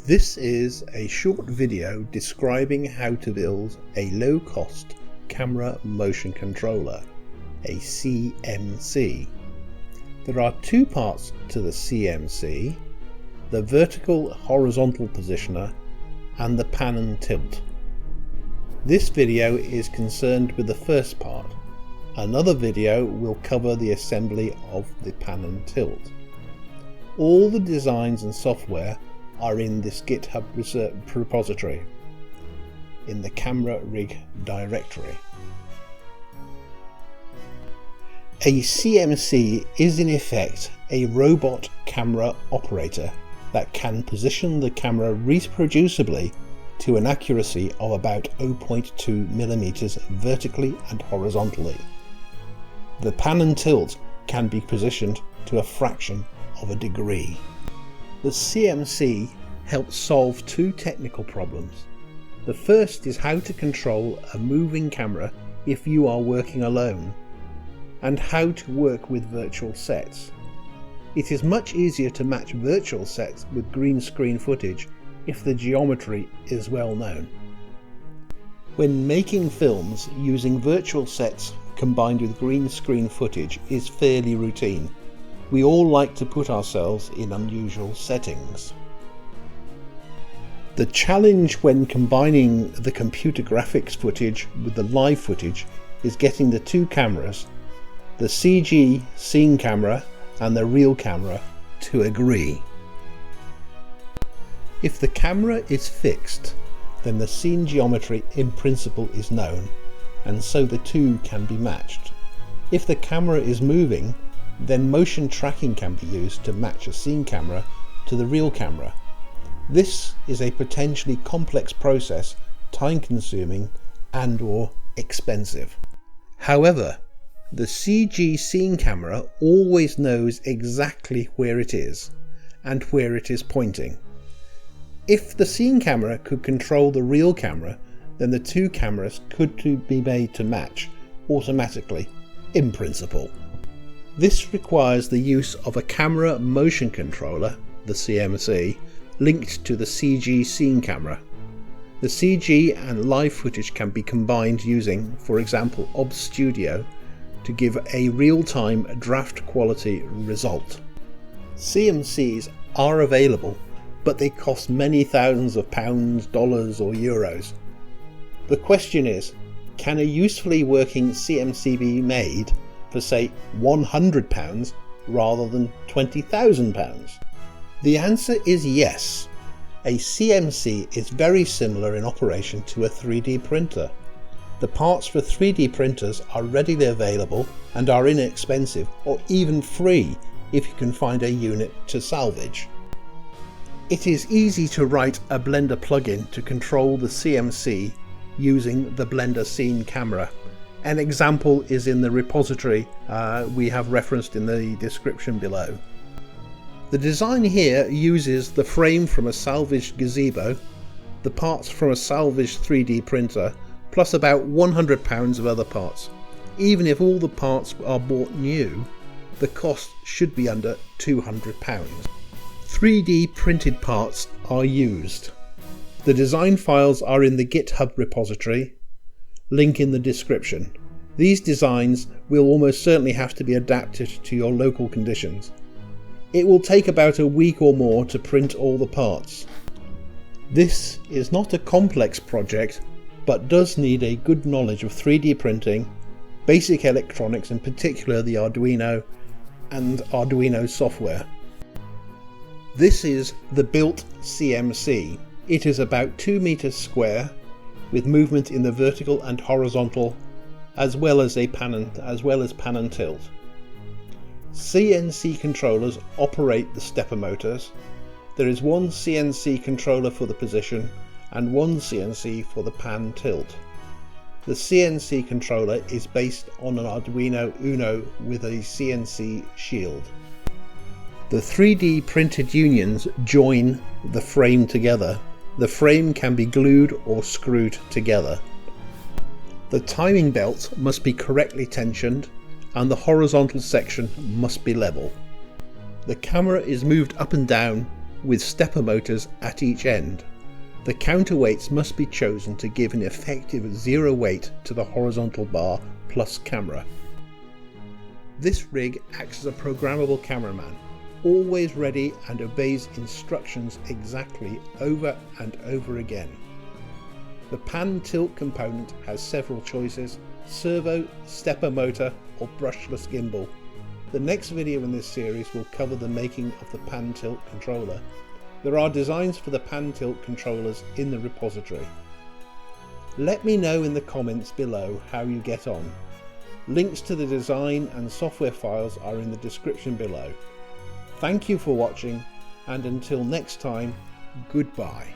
This is a short video describing how to build a low-cost camera motion controller, a CMC. There are two parts to the CMC, the vertical horizontal positioner and the pan and tilt. This video is concerned with the first part. Another video will cover the assembly of the pan and tilt. All the designs and software are in this GitHub repository, in the camera rig directory. A CMC is in effect a robot camera operator that can position the camera reproducibly to an accuracy of about 0.2 mm vertically and horizontally. The pan and tilt can be positioned to a fraction of a degree. The CMC helps solve two technical problems. The first is how to control a moving camera if you are working alone, and how to work with virtual sets. It is much easier to match virtual sets with green screen footage if the geometry is well known. When making films, using virtual sets combined with green screen footage is fairly routine. We all like to put ourselves in unusual settings. The challenge when combining the computer graphics footage with the live footage is getting the two cameras, the CG scene camera and the real camera, to agree. If the camera is fixed, then the scene geometry in principle is known, and so the two can be matched. If the camera is moving, then motion tracking can be used to match a scene camera to the real camera. This is a potentially complex process, time-consuming and/or expensive. However, the CG scene camera always knows exactly where it is and where it is pointing. If the scene camera could control the real camera, then the two cameras could be made to match automatically, in principle. This requires the use of a camera motion controller, the CMC, linked to the CG scene camera. The CG and live footage can be combined using, for example, OBS Studio to give a real-time draft quality result. CMCs are available, but they cost many thousands of pounds, dollars or euros. The question is, can a usefully working CMC be made for say £100 rather than £20,000? The answer is yes. A CMC is very similar in operation to a 3D printer. The parts for 3D printers are readily available and are inexpensive or even free if you can find a unit to salvage. It is easy to write a Blender plugin to control the CMC using the Blender scene camera. An example is in the repository we have referenced in the description below. The design here uses the frame from a salvaged gazebo, the parts from a salvaged 3D printer, plus about £100 of other parts. Even if all the parts are bought new, the cost should be under £200. 3D printed parts are used. The design files are in the GitHub repository, link in the description. These designs will almost certainly have to be adapted to your local conditions. It will take about a week or more to print all the parts. This is not a complex project, but does need a good knowledge of 3D printing, basic electronics, in particular the Arduino and Arduino software. This is the built CMC. It is about 2 meters square, with movement in the vertical and horizontal, as well as pan and tilt. CNC controllers operate the stepper motors. There is one CNC controller for the position and one CNC for the pan tilt. The CNC controller is based on an Arduino Uno with a CNC shield. The 3D printed unions join the frame together. The frame can be glued or screwed together. The timing belt must be correctly tensioned and the horizontal section must be level. The camera is moved up and down with stepper motors at each end. The counterweights must be chosen to give an effective 0 weight to the horizontal bar plus camera. This rig acts as a programmable cameraman, always ready and obeys instructions exactly over and over again. The pan tilt component has several choices: servo, stepper motor or brushless gimbal. The next video in this series will cover the making of the pan tilt controller. There are designs for the pan tilt controllers in the repository. Let me know in the comments below how you get on. Links to the design and software files are in the description below. Thank you for watching, and until next time, goodbye.